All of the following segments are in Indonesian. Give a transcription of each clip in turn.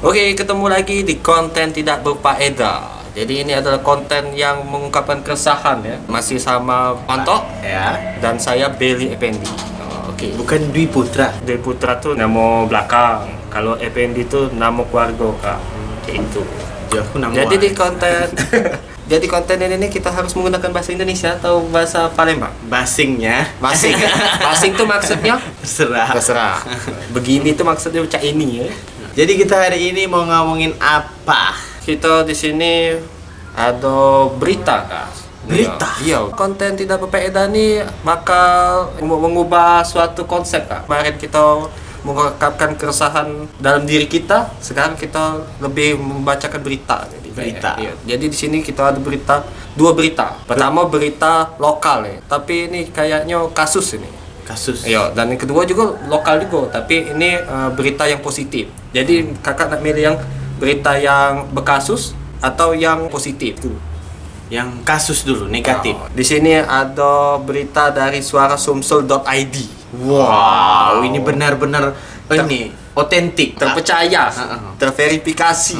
Oke, ketemu lagi di konten tidak berfaedah. Jadi ini adalah konten yang mengungkapkan keresahan ya. Masih sama Onto Ya, dan saya Belly Effendi. Oke. bukan Dwi Putra. Dewi Putra tuh nama belakang. Kalau Effendi tuh nama keluarga Kak. Kayak itu. Aku nama. Jadi di konten jadi konten ini kita harus menggunakan bahasa Indonesia atau bahasa Palembang? basingnya. Basing. Basing tuh maksudnya Terserah. terserah. Begini tuh maksudnya cak ini ya. Jadi kita hari ini mau ngomongin apa? Kita di sini ada berita Kak. Berita? Iya. Konten tidak berfaedah nih bakal mengubah suatu konsep Kak. Kemarin kita mengungkapkan keresahan dalam diri kita, sekarang kita lebih membacakan berita. Jadi, Berita. Iya. Jadi di sini kita ada dua berita. Pertama berita lokal ya, tapi ini kayaknya kasus ini. Kasus. Iya, dan yang kedua juga lokal juga, tapi ini berita yang positif. Jadi kakak nak milih yang berita yang berkasus atau yang positif dulu? Yang kasus dulu, negatif. Di sini ada berita dari suarasumsel.id. Wow, ini benar-benar ini otentik, Terpercaya, terverifikasi.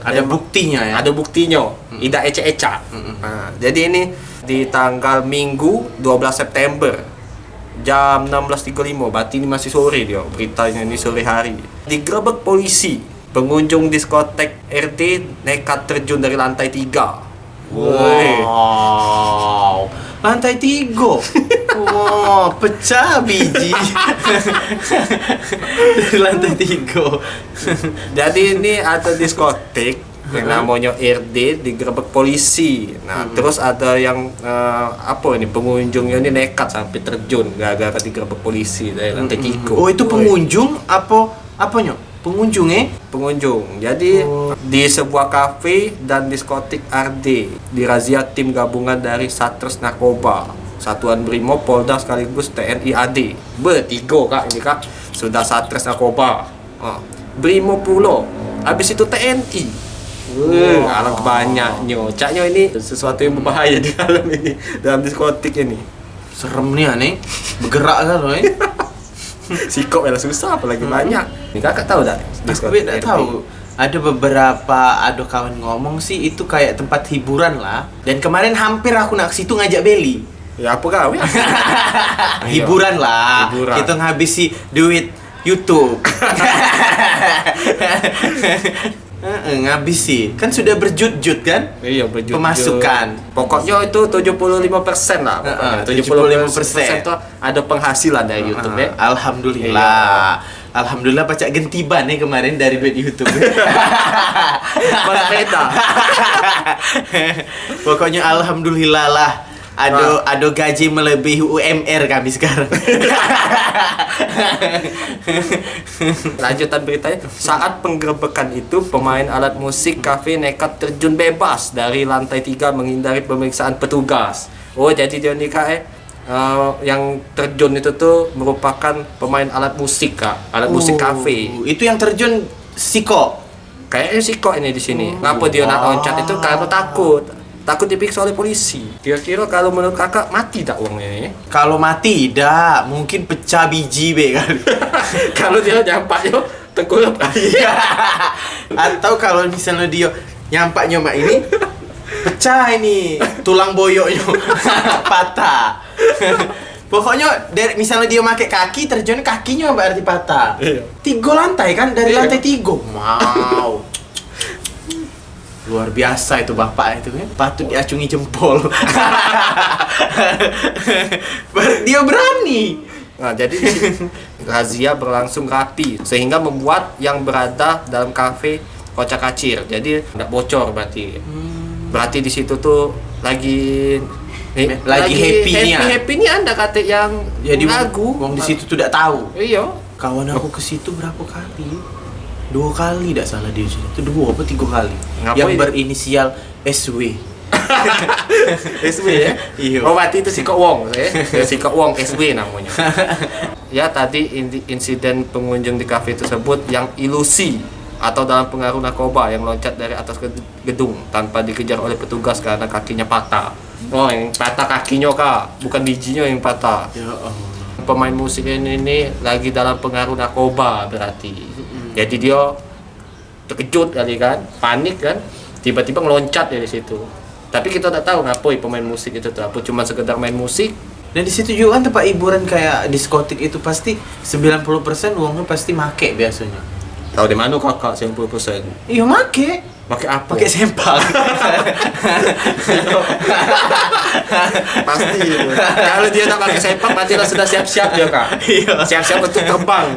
Ada buktinya ya. Ada buktinya, tidak ecek-ecak. Nah, jadi ini di tanggal Minggu 12 September jam 16.35, berarti ini masih sore dia, beritanya ini sore hari. Digerebek polisi, pengunjung diskotek RD nekat terjun dari lantai 3. Wow, lantai 3. Wow, pecah biji. Dari lantai 3. Jadi ini ada diskotek yang namanya RD digerebek polisi. Nah, terus ada yang pengunjungnya ini nekat sampai terjun gara-gara digerebek polisi dari lantai 3. Oh, itu pengunjung apanya? Pengunjung Pengunjung. Jadi di sebuah kafe dan diskotik RD dirazia tim gabungan dari Satres Narkoba, Satuan Brimob, Polda sekaligus TNI AD. Bertiga Kak ini Kak. Sudah Satres Narkoba. Brimob pulo. Habis itu TNI. Alang banyaknya. Caknya ini sesuatu yang berbahaya di dalam ini, dalam diskotik ini. Serem nih aneh. Bergerak kan loh Sikop ya susah apalagi banyak. Ini kakak tahu dah? Aku tidak tahu. Ada beberapa kawan ngomong sih itu kayak tempat hiburan lah. Dan kemarin hampir aku nak ke situ ngajak Beli. Ya apa kau ya? Hiburan lah. Hiburan. Kita nghabisi duit YouTube. Ngabisi. Kan sudah berjut-jut kan? Iya, berjujur. Pemasukan. Pokoknya itu 75% lah. 75% itu ada penghasilan dari YouTube ya. Alhamdulillah. Alhamdulillah pacak gentiban nih kemarin dari duit YouTube. Mana beda? Pokoknya alhamdulillah lah. Ada gaji melebihi UMR kami sekarang. Lanjutan beritanya, saat penggerebekan itu pemain alat musik kafe nekat terjun bebas dari lantai 3 menghindari pemeriksaan petugas. Oh, jadi dia nih Kak yang terjun itu tuh merupakan pemain alat musik Kak, alat musik kafe. Itu yang terjun Siko. Kayaknya Siko ini di sini. Ngapa dia nak loncat itu karena takut diperiksa oleh polisi. Kira-kira kalau menurut kakak mati tak uangnya ini? Kalau mati tidak, mungkin pecah biji be kali. Kalau dia nyampaknya tengkurap kali. Atau kalau misalnya dia nyampaknya mak ini pecah ini tulang boyoknya patah. Pokoknya dari misalnya dia pakai kaki terjun kakinya berarti patah. Iya. 3 lantai kan dari Iya. lantai 3. Wow. Luar biasa itu bapak itu kan. Patut diacungi jempol. Dia berani. Nah, jadi di sini razia berlangsung rapi sehingga membuat yang berada dalam kafe kocak-kacir. Jadi nggak bocor berarti. Berarti di situ tuh lagi happy-nya. Happy-nya Anda kata yang Jadi lagu. wong di situ tuh tidak tahu. Iya. Kawan aku ke situ berapa kali? 2 kali tidak salah dia sini. Itu 2 apa 3 kali. Ngapain? Yang berinisial SW. SW ya? Iya. Oh, berarti itu Siko Wong ya? Siko Wong SW namanya. Ya, tadi insiden pengunjung di kafe tersebut yang ilusi atau dalam pengaruh narkoba yang loncat dari atas gedung tanpa dikejar oleh petugas karena kakinya patah. Oh, yang patah kakinya Kak, bukan bijinya yang patah. Ya Allah. Pemain musik ini lagi dalam pengaruh narkoba berarti. Jadi dia terkejut kali kan, panik kan, tiba-tiba ngeloncat dari situ. Tapi kita tak tahu ngapoi pemain musik itu tuh, apa cuma sekedar main musik. Dan di situ juga kan tempat hiburan kayak diskotik itu pasti 90% uangnya pasti make biasanya. Tahu di mana kakak 90%? Iya make. Pakai apa? Pakai sempak. Pasti. Kalau dia tak pakai sempak, berarti dia sudah siap-siap dia kak. Iya. Siap-siap untuk terbang.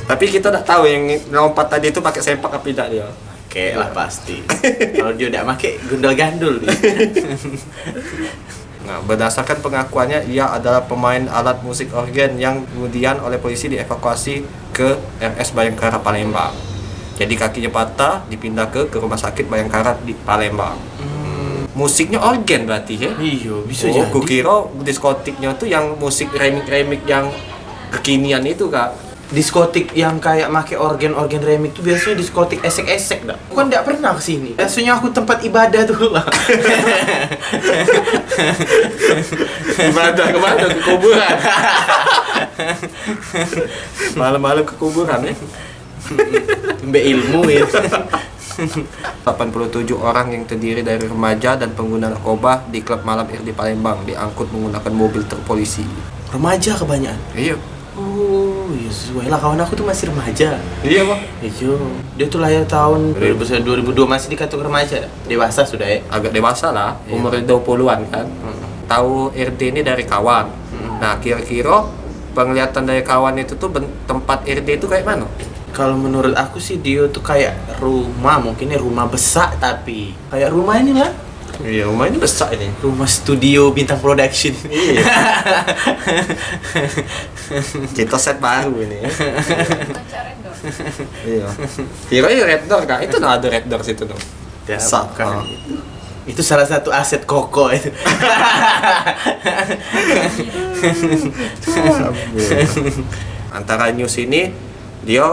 Tapi kita tak tahu yang lompat tadi itu pakai sempak apa tidak dia. Oke lah pasti. Kalau dia udah make gundul-gandul dia. Nah, berdasarkan pengakuannya, ia adalah pemain alat musik organ yang kemudian oleh polisi dievakuasi ke RS Bayangkara Palembang. Jadi kakinya patah, dipindah ke rumah sakit Bayangkara di Palembang. Musiknya organ berarti ya? Iya, bisa Oh, jadi. kukira diskotiknya tuh yang musik remix-remix yang kekinian itu kak. Diskotik yang kayak make organ-organ remix itu biasanya diskotik esek-esek dah. Aku kan nggak pernah kesini. Biasanya aku tempat ibadah tuh lah. Ibadah kemana? Ke kuburan. Malam-malam ke kuburan ya. Mbak ilmu ya. 87 orang yang terdiri dari remaja dan pengguna narkoba di klub malam di Palembang diangkut menggunakan mobil truk polisi. Remaja kebanyakan. Iya. Oh, ya sesuai lah, kawan aku tuh masih remaja. Iya, Bang. Iya. Dia tuh lahir tahun 2002 masih dikatakan remaja. Dewasa sudah ya. Agak dewasa lah, Iya. umur 20-an kan. Tahu RD ini dari kawan. Nah, kira-kira penglihatan dari kawan itu tuh tempat RD itu kayak mana? Kalau menurut aku sih dia tuh kayak rumah, mungkinnya rumah besar tapi kayak rumah ini lah. Iya, rumah ini besar ini. Rumah studio bintang production. Iya. Kita set baru ini. Iya. Kira-kira Red Door kak, itu nah ada Red Door situ dong. Ya, Besar. bukan. Itu salah satu aset Koko itu. Antara news ini dia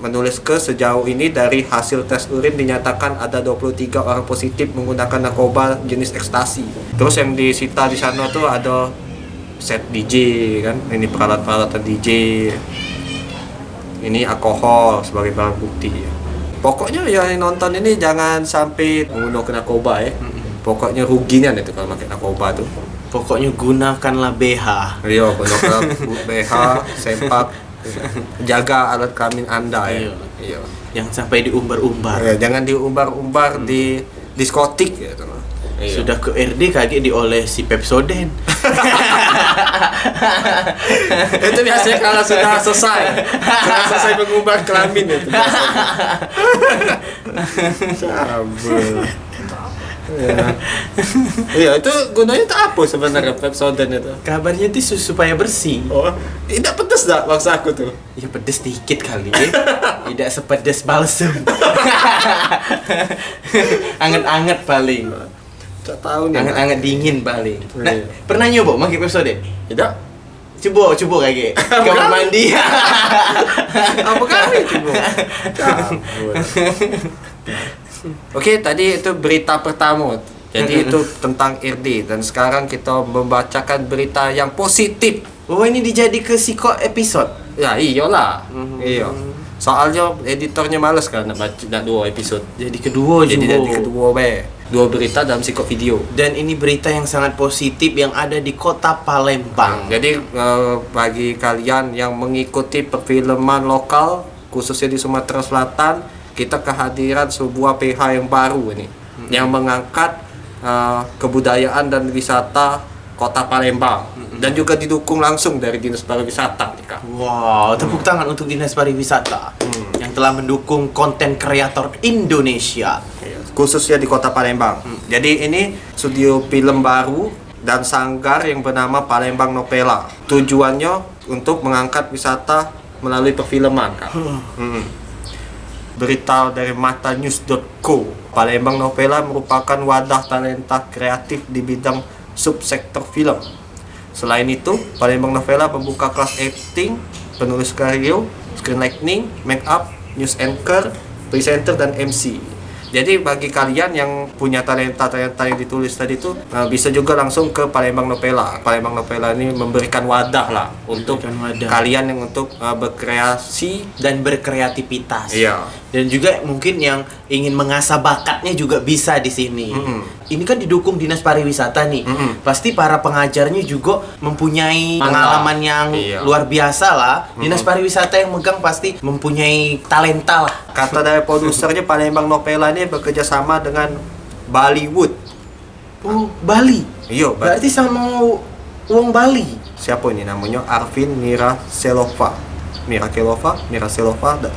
menulis ke sejauh ini dari hasil tes urin dinyatakan ada 23 orang positif menggunakan narkoba jenis ekstasi. Terus yang disita di sana tuh ada set DJ kan, ini peralatan DJ, ini alkohol sebagai barang bukti. Pokoknya yang nonton ini jangan sampai menggunakan narkoba ya. Pokoknya ruginya itu kalau pakai narkoba tuh. Pokoknya gunakanlah BH. Iya, gunakan BH, sempak, jaga alat kelamin Anda ya. Iya. Yang sampai diumbar-umbar. Ya, jangan diumbar-umbar di diskotik gitu. Iya. Sudah ke RD kaget diolesi Pepsodent. Itu biasanya kalau sudah selesai mengumbar kelamin itu biasanya. Cabul. Iya, itu gunanya itu apa sebenarnya Pepsodent itu? Kabarnya itu supaya bersih. Oh, tidak pedes dah maksud aku tuh. Ya pedes dikit kali ya. Tidak sepedes balsem. Anget-anget paling. Tak tahu nih. Anget-anget dingin paling. Nah, Iya. pernah nyoba pakai Pepsodent? Tidak. Coba kayak kamar mandi. Apa kali coba? Cabul. Oke, tadi itu berita pertama. Jadi itu tentang RD dan sekarang kita membacakan berita yang positif. Oh, ini dijadi ke siko episode. Ya iyalah. Iya. Soalnya editornya males kan nak baca nak 2 episode. Jadi kedua Jadi juga. jadi kedua be. 2 berita dalam sikop video. Dan ini berita yang sangat positif yang ada di kota Palembang. Jadi bagi kalian yang mengikuti perfilman lokal khususnya di Sumatera Selatan, kita kehadiran sebuah PH yang baru ini yang mengangkat kebudayaan dan wisata kota Palembang dan juga didukung langsung dari Dinas Pariwisata nih, Kak. Wow, tepuk tangan untuk Dinas Pariwisata yang telah mendukung konten kreator Indonesia. Khususnya di kota Palembang. Jadi ini studio film baru dan sanggar yang bernama Palembang Novela. Tujuannya untuk mengangkat wisata melalui perfilman, Kak. Berita dari matanews.co, Palembang Novela merupakan wadah talenta kreatif di bidang subsektor film. Selain itu, Palembang Novela membuka kelas acting, penulis skenario, screenwriting, make up, news anchor, presenter dan MC. Jadi bagi kalian yang punya talenta-talenta yang ditulis tadi itu bisa juga langsung ke Palembang Novela. Palembang Novela ini memberikan wadah lah untuk kalian yang untuk berkreasi dan berkreativitas. Iya. Dan juga mungkin yang ingin mengasah bakatnya juga bisa di sini. Ini kan didukung Dinas Pariwisata nih. Pasti para pengajarnya juga mempunyai pengalaman yang luar biasa lah. Dinas Pariwisata yang megang pasti mempunyai talenta lah. Kata dari produsernya, Palembang Novela ini bekerja sama dengan Bollywood. Oh, Bali. Iya, Berarti sama uang Bali. Siapa ini namanya? Arvin Miraselova.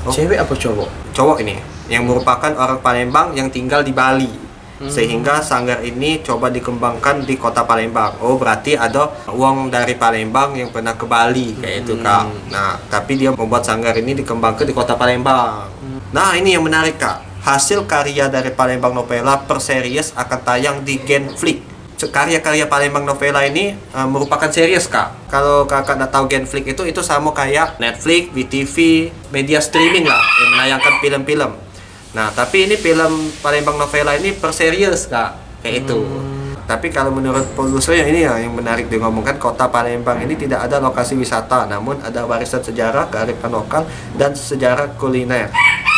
Cewek apa cowok? Cowok ini yang merupakan orang Palembang yang tinggal di Bali. Sehingga sanggar ini coba dikembangkan di kota Palembang. Oh, berarti ada uang dari Palembang yang pernah ke Bali kayak itu, Kak. Nah, tapi dia membuat sanggar ini dikembangkan di kota Palembang. Nah, ini yang menarik, Kak. Hasil karya dari Palembang Novela per series akan tayang di Genflix. Karya-karya Palembang Novela ini merupakan series, Kak. Kalau Kakak nggak tahu Genflix itu sama kayak Netflix, VTV, media streaming lah yang menayangkan film-film. Nah, tapi ini film Palembang Novela ini per series, Kak. Kayak itu. Tapi kalau menurut produsernya ini ya yang menarik ngomongkan, kota Palembang ini tidak ada lokasi wisata, namun ada warisan sejarah, kearifan lokal, dan sejarah kuliner.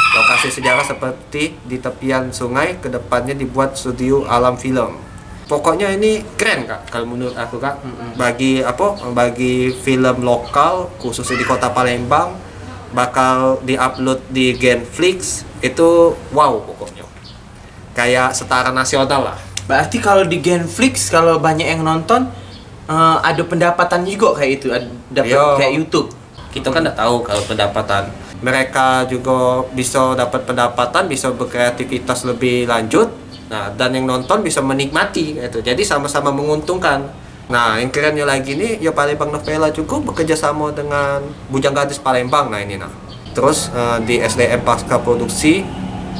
Lokasi sejarah seperti di tepian sungai, kedepannya dibuat studio alam film. Pokoknya ini keren, Kak, kalau menurut aku, Kak. Bagi film lokal khususnya di kota Palembang bakal diupload di Genflix itu wow pokoknya. Kayak setara nasional lah. Berarti kalau di Genflix kalau banyak yang nonton ada pendapatan juga kayak itu, dapat kayak YouTube. Kita kan nggak tahu kalau pendapatan. Mereka juga bisa dapat pendapatan, bisa berkreativitas lebih lanjut. Nah, dan yang nonton bisa menikmati gitu. Jadi sama-sama menguntungkan. Nah, yang kerennya lagi nih, ya Palembang Novela juga bekerja sama dengan Bujang Gadis Palembang. Nah, ini nah. Terus di SDM Pasca Produksi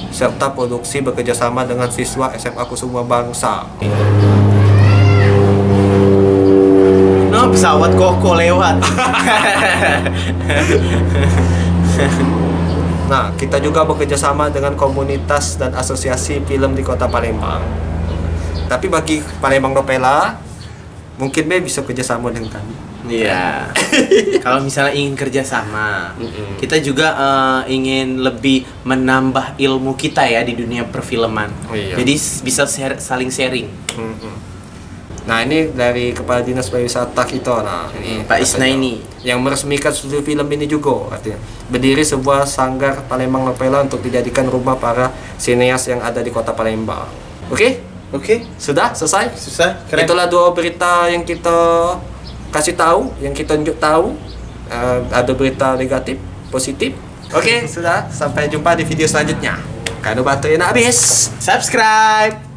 serta produksi bekerja sama dengan siswa SMA Kusuma Bangsa. No, pesawat koko lewat. Nah, kita juga bekerja sama dengan komunitas dan asosiasi film di kota Palembang. Tapi bagi Palembang Novela, mungkin bisa kerja sama dengan kami. Iya. Kalau misalnya ingin kerja sama, kita juga ingin lebih menambah ilmu kita ya di dunia perfilman. Jadi bisa saling sharing. Nah, ini dari Kepala Dinas Pariwisata kita. Nah, ini Pak Isna ini yang meresmikan studio film ini juga artinya. Berdiri sebuah sanggar Palembang Novela untuk dijadikan rumah para sineas yang ada di kota Palembang. Oke? Sudah selesai? Keren. Itulah 2 berita yang kita kasih tahu, yang kita tunjuk tahu. Ada berita negatif, positif. Oke, sudah. Sampai jumpa di video selanjutnya. Kado baterai nak habis. Subscribe.